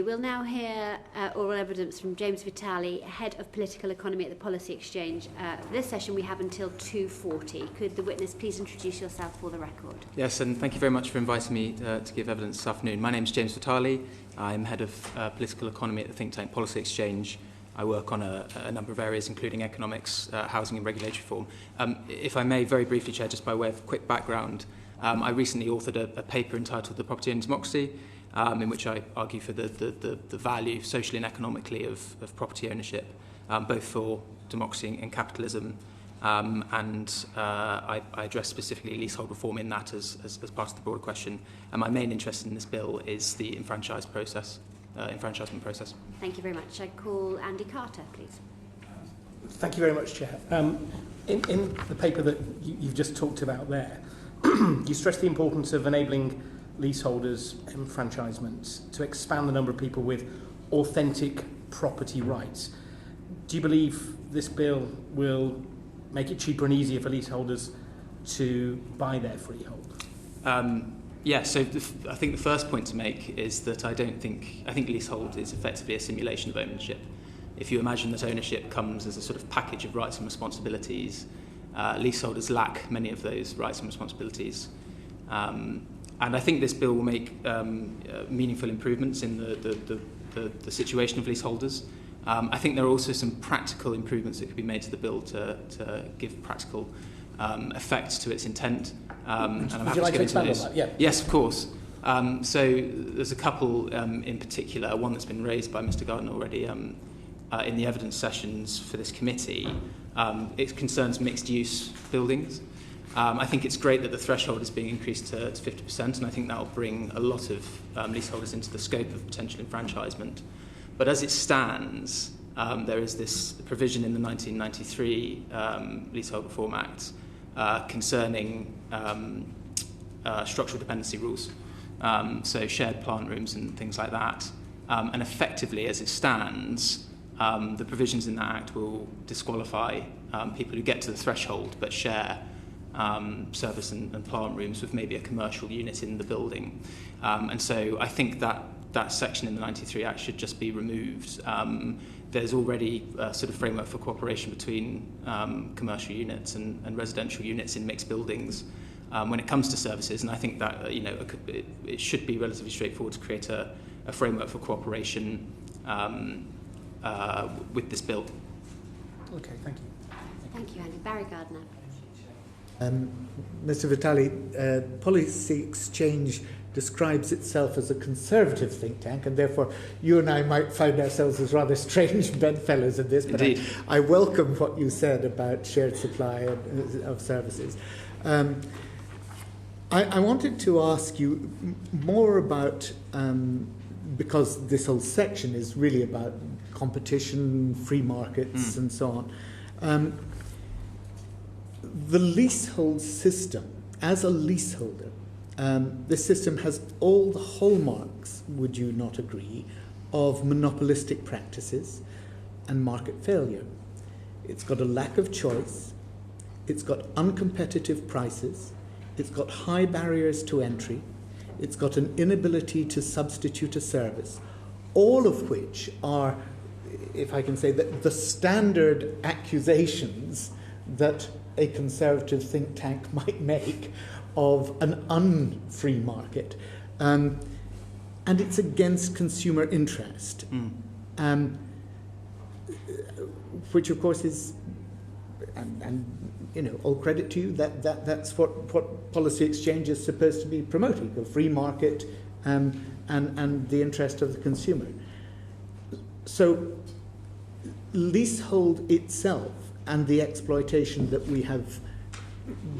We'll now hear oral evidence from James Vitali, Head of Political Economy at the Policy Exchange. For this session we have until 2:40. Could the witness please introduce yourself for the record? Yes, and thank you very much for inviting me to give evidence this afternoon. My name is James Vitali. I'm Head of Political Economy at the think tank Policy Exchange. I work on a number of areas, including economics, housing and regulatory reform. If I may, very briefly, Chair, just by way of quick background, I recently authored a paper entitled The Property and Democracy, in which I argue for the value, socially and economically, of property ownership, both for democracy and capitalism. I address specifically leasehold reform in that as part of the broader question. And my main interest in this bill is the enfranchisement process. Thank you very much. I call Andy Carter, please. Thank you very much, Chair. In the paper that you've just talked about there, you stress the importance of enabling leaseholders' enfranchisement to expand the number of people with authentic property rights. Do you believe this bill will make it cheaper and easier for leaseholders to buy their freehold? Yes, so I think the first point to make is that I think leasehold is effectively a simulation of ownership. If you imagine that ownership comes as a sort of package of rights and responsibilities, leaseholders lack many of those rights and responsibilities. And I think this bill will make meaningful improvements in the situation of leaseholders. I think there are also some practical improvements that could be made to the bill to give practical effect to its intent. And I'm happy to go into those. Yeah. Yes, of course. So there's a couple in particular, one that's been raised by Mr. Gardner already in the evidence sessions for this committee. It concerns mixed-use buildings. I think it's great that the threshold is being increased to 50%, and I think that will bring a lot of leaseholders into the scope of potential enfranchisement. But as it stands, there is this provision in the 1993 Leasehold Reform Act concerning structural dependency rules, so shared plant rooms and things like that. And effectively, as it stands, the provisions in that Act will disqualify people who get to the threshold but share service and plant rooms with maybe a commercial unit in the building. And so I think that section in the 93 Act should just be removed. There's already a sort of framework for cooperation between commercial units and residential units in mixed buildings when it comes to services, and I think that it should be relatively straightforward to create a framework for cooperation with this bill. Okay, thank you. Thank you, Andy. Barry Gardner. Mr. Vitali, Policy Exchange describes itself as a conservative think tank, and therefore you and I might find ourselves as rather strange bedfellows in this, but I welcome what you said about shared supply of services. I wanted to ask you more about, because this whole section is really about competition, free markets and so on. The leasehold system, as a leaseholder, this system has all the hallmarks, would you not agree, of monopolistic practices and market failure. It's got a lack of choice, it's got uncompetitive prices, it's got high barriers to entry, it's got an inability to substitute a service, all of which are, if I can say, the standard accusations that a conservative think tank might make of an unfree market. And it's against consumer interest, which of course is, and all credit to you, that's what Policy Exchange is supposed to be promoting, a free market and the interest of the consumer. So leasehold itself and the exploitation that we have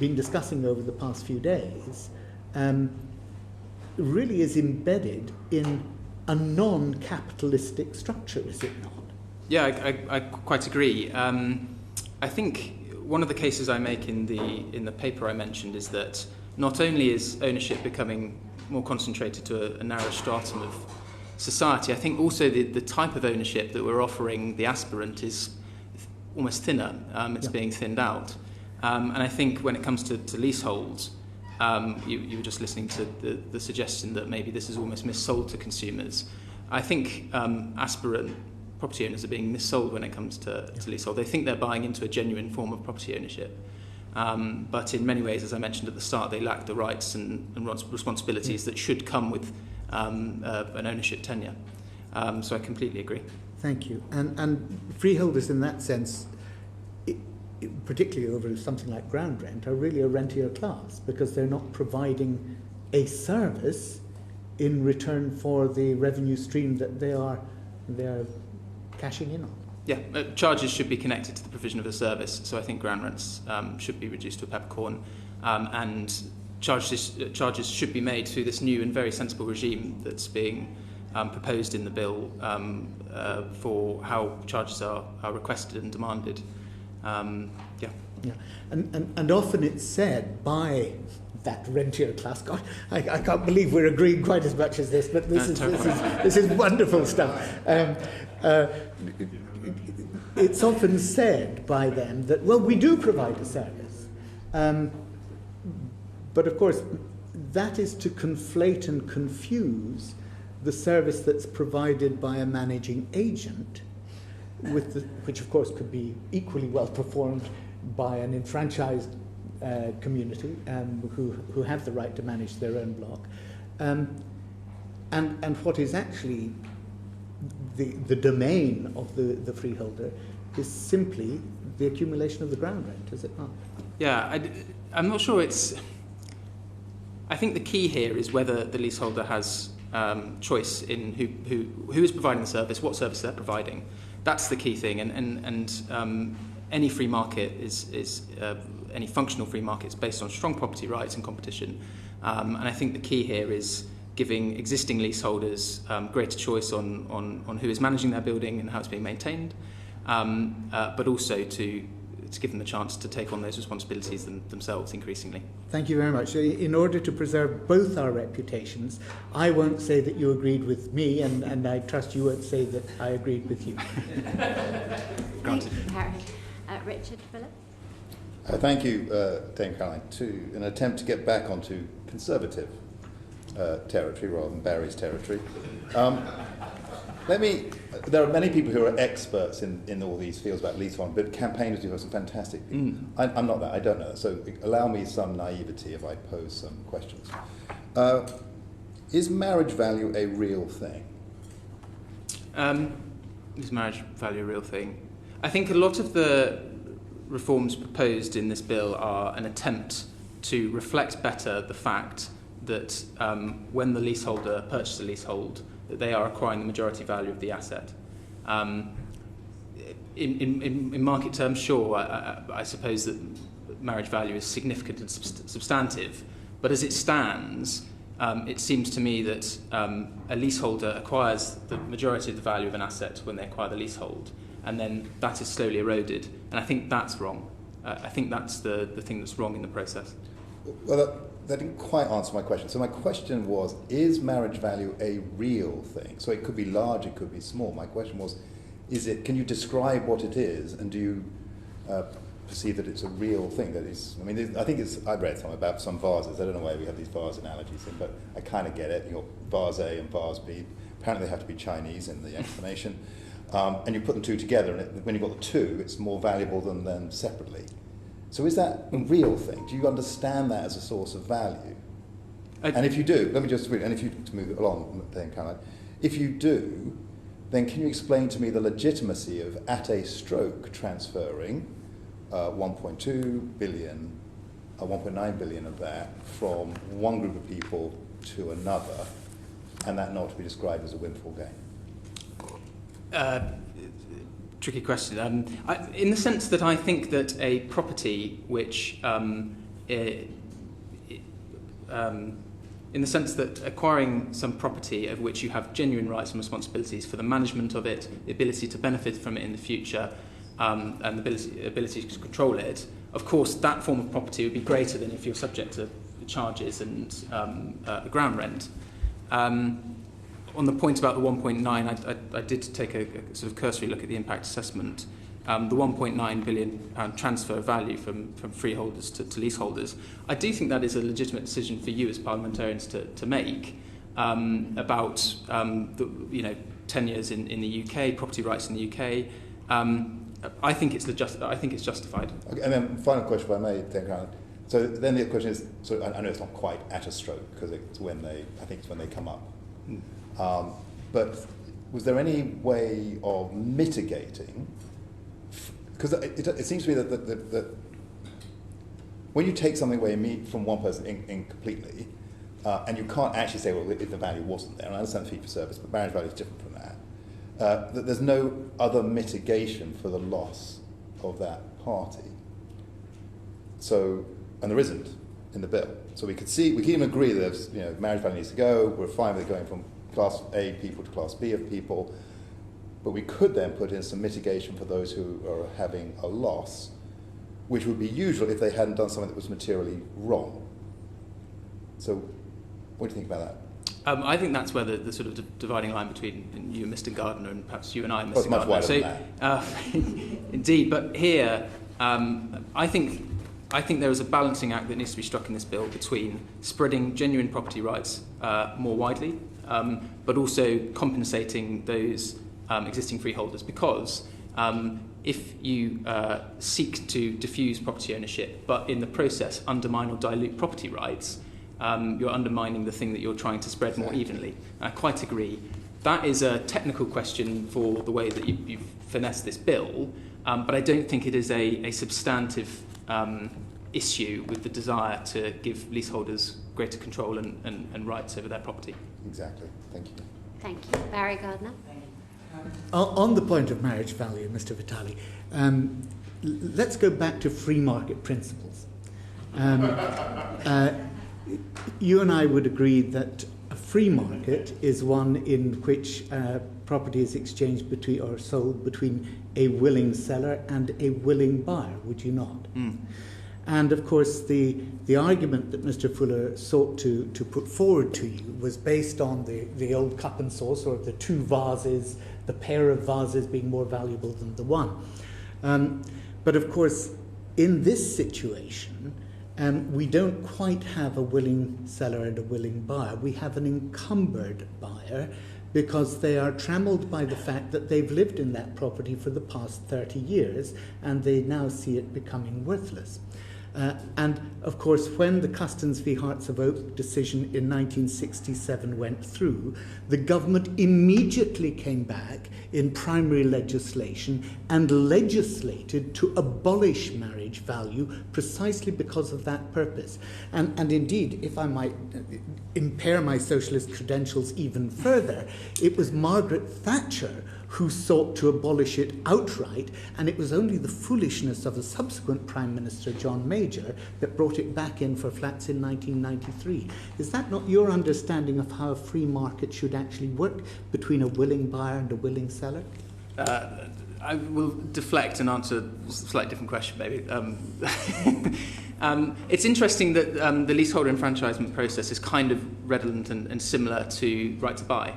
been discussing over the past few days really is embedded in a non-capitalistic structure, is it not? Yeah, I quite agree. I think one of the cases I make in the paper I mentioned is that not only is ownership becoming more concentrated to a narrow stratum of society, I think also the type of ownership that we're offering the aspirant is almost thinner. It's being thinned out. And I think when it comes to leaseholds, you were just listening to the suggestion that maybe this is almost missold to consumers. I think aspirant property owners are being missold when it comes to leasehold. They think they're buying into a genuine form of property ownership. But in many ways, as I mentioned at the start, they lack the rights and responsibilities that should come with an ownership tenure. So I completely agree. Thank you. And freeholders in that sense, particularly over something like ground rent, are really a rentier class because they're not providing a service in return for the revenue stream that they're cashing in on. Yeah, charges should be connected to the provision of a service, so I think ground rents should be reduced to a peppercorn, and charges should be made through this new and very sensible regime that's being proposed in the bill for how charges are requested and demanded. Yeah. And often it's said by that rentier class, God, I can't believe we're agreeing quite as much as this, but this is wonderful stuff. It's often said by them that, well, we do provide a service. But of course, that is to conflate and confuse the service that's provided by a managing agent, which of course could be equally well performed by an enfranchised community who have the right to manage their own block. And what is actually the domain of the freeholder is simply the accumulation of the ground rent, is it not? Yeah, I'm not sure it's... I think the key here is whether the leaseholder has choice in who is providing the service, what service they're providing. That's the key thing, and any free market is any functional free market is based on strong property rights and competition. And I think the key here is giving existing leaseholders greater choice on who is managing their building and how it's being maintained, but also to give them the chance to take on those responsibilities themselves increasingly. Thank you very much. In order to preserve both our reputations, I won't say that you agreed with me, and I trust you won't say that I agreed with you. Thank you, Harry. Richard Phillips? Thank you, Dame Caroline. To an attempt to get back onto conservative territory rather than Barry's territory. There are many people who are experts in all these fields about leasehold, but campaigners do have some fantastic people. I'm not that, I don't know that, so allow me some naivety if I pose some questions. Is marriage value a real thing? Is marriage value a real thing? I think a lot of the reforms proposed in this bill are an attempt to reflect better the fact that when the leaseholder purchases a leasehold, that they are acquiring the majority value of the asset. In market terms, sure, I suppose that marriage value is significant and substantive, but as it stands, it seems to me that a leaseholder acquires the majority of the value of an asset when they acquire the leasehold, and then that is slowly eroded, and I think that's wrong. I think that's the thing that's wrong in the process. Well, that didn't quite answer my question. So my question was, is marriage value a real thing? So it could be large, it could be small. My question was, can you describe what it is, and do you perceive that it's a real thing? That is, I mean, I've read something about some vases. I don't know why we have these vase analogies in, but I kind of get it. You've got vase A and vase B. Apparently they have to be Chinese in the explanation. And you put them two together, and when you've got the two, it's more valuable than them separately. So is that a real thing? Do you understand that as a source of value? And if you do, let me just read, and if you, to move along, then Caroline, if you do, then can you explain to me the legitimacy of at a stroke transferring 1.2 billion, 1.9 billion of that from one group of people to another, and that not to be described as a windfall gain? Tricky question. In the sense that I think that a property which, in the sense that acquiring some property of which you have genuine rights and responsibilities for the management of it, the ability to benefit from it in the future, and the ability to control it, of course that form of property would be greater than if you're subject to charges and ground rent. On the point about the 1.9, I did take a sort of cursory look at the impact assessment. The 1.9 billion pound transfer of value from freeholders to leaseholders. I do think that is a legitimate decision for you as parliamentarians to make. about tenures in the UK, property rights in the UK. I think it's justified. Okay, and then final question, if I may, take around. So then the question is, so I know it's not quite at a stroke because it's when they come up. But was there any way of mitigating? Because it seems to me that when you take something away from one person in completely, and you can't actually say, well, if the value wasn't there, and I understand fee for service, but marriage value is different from that, that there's no other mitigation for the loss of that party. So, and there isn't in the bill. So we can even agree that marriage value needs to go, we're fine with it going from Class A people to Class B of people, but we could then put in some mitigation for those who are having a loss, which would be usual if they hadn't done something that was materially wrong. So what do you think about that? I think that's where the sort of dividing line between you and Mr. Gardner and perhaps you and I, Mr. It's much Gardner. wider than that. Indeed, but here I think there is a balancing act that needs to be struck in this bill between spreading genuine property rights more widely, but also compensating those existing freeholders, because if you seek to diffuse property ownership but in the process undermine or dilute property rights, you're undermining the thing that you're trying to spread more evenly. I quite agree. That is a technical question for the way that you've finessed this bill, but I don't think it is a substantive issue with the desire to give leaseholders greater control and rights over their property. Exactly. Thank you. Thank you. Barry Gardner. On the point of marriage value, Mr. Vitali, let's go back to free market principles. You and I would agree that a free market is one in which property is exchanged between or sold between a willing seller and a willing buyer, would you not? Mm. And of course, the argument that Mr. Fuller sought to put forward to you was based on the old cup and sauce, or the two vases, the pair of vases being more valuable than the one. But of course, in this situation, we don't quite have a willing seller and a willing buyer. We have an encumbered buyer because they are trammeled by the fact that they've lived in that property for the past 30 years and they now see it becoming worthless. And of course, when the Custons v. Hearts of Oak decision in 1967 went through, the government immediately came back in primary legislation and legislated to abolish marriage value precisely because of that purpose. And indeed, if I might impair my socialist credentials even further, it was Margaret Thatcher who sought to abolish it outright, and it was only the foolishness of the subsequent Prime Minister, John Major, that brought it back in for flats in 1993. Is that not your understanding of how a free market should actually work between a willing buyer and a willing seller? I will deflect and answer a slightly different question, maybe. It's interesting that the leaseholder enfranchisement process is kind of redolent and similar to right to buy.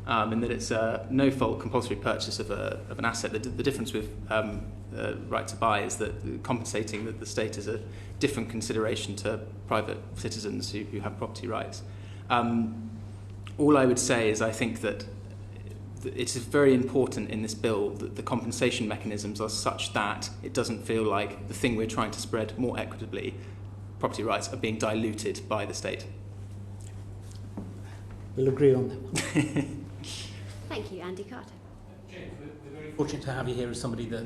In that it's a no-fault compulsory purchase of an asset. The difference with right to buy is that compensating the state is a different consideration to private citizens who have property rights. All I would say is I think that it is very important in this bill that the compensation mechanisms are such that it doesn't feel like the thing we're trying to spread more equitably, property rights, are being diluted by the state. We'll agree on that one. Thank you, Andy Carter. James, we're very fortunate to have you here as somebody that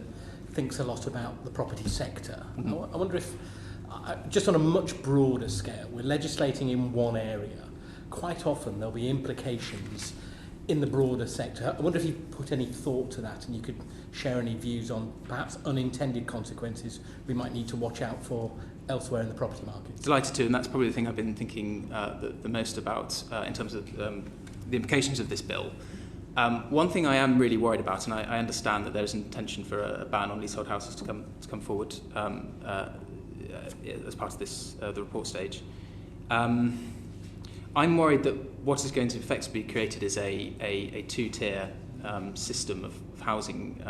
thinks a lot about the property sector. Mm-hmm. I wonder if, just on a much broader scale, we're legislating in one area. Quite often there'll be implications in the broader sector. I wonder if you put any thought to that and you could share any views on perhaps unintended consequences we might need to watch out for elsewhere in the property market. Delighted to, and that's probably the thing I've been thinking the most about in terms of the implications of this bill. One thing I am really worried about, and I understand that there is an intention for a ban on leasehold houses to come forward as part of this the report stage. I'm worried that what is going to effectively be created is a two-tier system of housing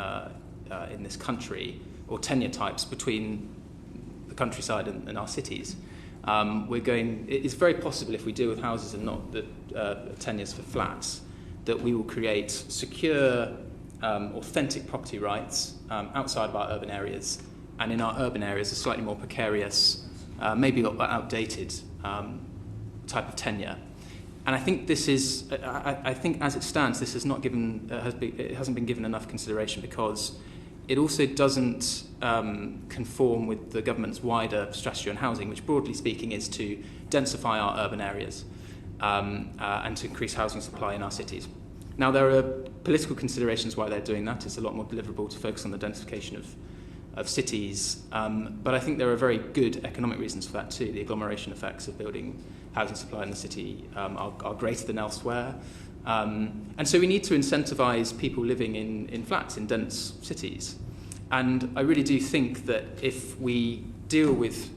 in this country, or tenure types between the countryside and our cities. It's very possible if we deal with houses and not the tenures for flats, that we will create secure, authentic property rights outside of our urban areas, and in our urban areas a slightly more precarious, maybe outdated type of tenure. And I think this is, I think as it stands, this has not given, it hasn't been given enough consideration, because it also doesn't conform with the government's wider strategy on housing, which broadly speaking is to densify our urban areas and to increase housing supply in our cities. Now, there are political considerations why they're doing that. It's a lot more deliverable to focus on the densification of cities, but I think there are very good economic reasons for that too. The agglomeration effects of building housing supply in the city are greater than elsewhere. And so we need to incentivise people living in flats in dense cities. And I really do think that if we deal with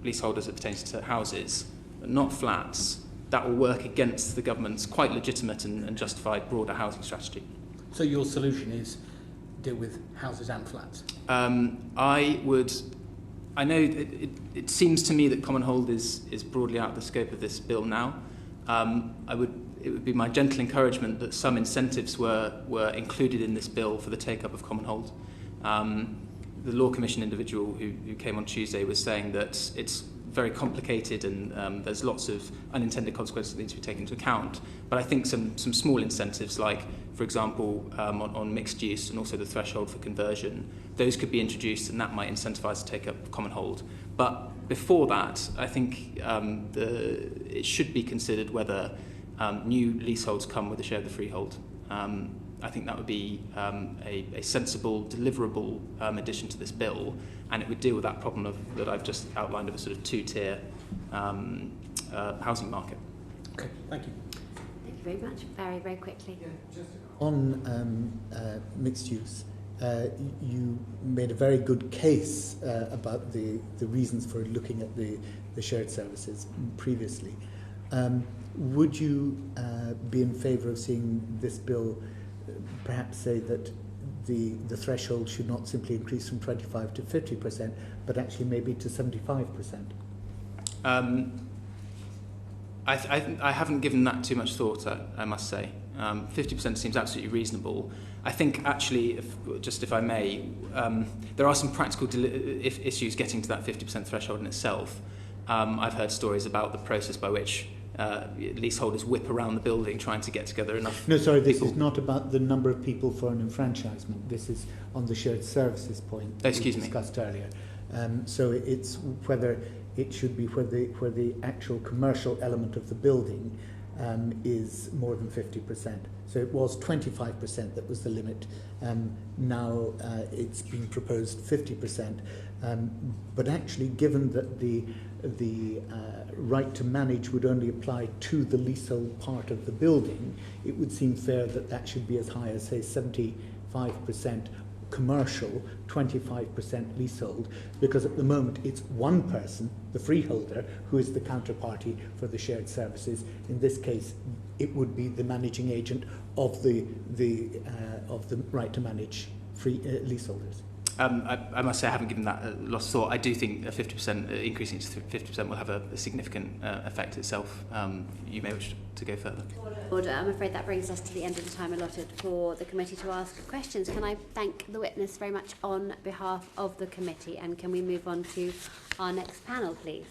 leaseholders that pertains to houses, not flats, that will work against the government's quite legitimate and justified broader housing strategy. So your solution is deal with houses and flats? I know it seems to me that common hold is broadly out of the scope of this bill now. It would be my gentle encouragement that some incentives were included in this bill for the take-up of common hold. The Law Commission individual who came on Tuesday was saying that it's very complicated and there's lots of unintended consequences that need to be taken into account. But I think some small incentives, like, for example, on mixed use and also the threshold for conversion, those could be introduced, and that might incentivise the take-up of common hold. But before that, I think it should be considered whether new leaseholds come with a share of the freehold. I think that would be a sensible, deliverable addition to this bill, and it would deal with that problem that I've just outlined of a sort of two-tier housing market. Okay, thank you. Thank you very much. Very, very quickly. On mixed use, you made a very good case about the reasons for looking at the shared services previously. Would you be in favour of seeing this bill perhaps say that the threshold should not simply increase from 25 to 50%, but actually maybe to 75%? I haven't given that too much thought, I must say. 50% seems absolutely reasonable. I think actually, if I may, there are some practical issues getting to that 50% threshold in itself. I've heard stories about the process by which leaseholders whip around the building trying to get together enough. No, sorry, this is not about the number of people for an enfranchisement. This is on the shared services point that we discussed earlier. So it's whether it should be where the actual commercial element of the building is more than 50%. So it was 25% that was the limit. Now it's being proposed 50%. But actually, given that the right to manage would only apply to the leasehold part of the building, it would seem fair that that should be as high as, say, 75% commercial, 25% leasehold, because at the moment it's one person, the freeholder, who is the counterparty for the shared services. In this case, it would be the managing agent of the right to manage leaseholders. I must say I haven't given that a lot of thought. I do think a 50% increasing to 50% will have a significant effect itself. You may wish to go further. Order. I'm afraid that brings us to the end of the time allotted for the committee to ask questions. Can I thank the witness very much on behalf of the committee, and can we move on to our next panel, please?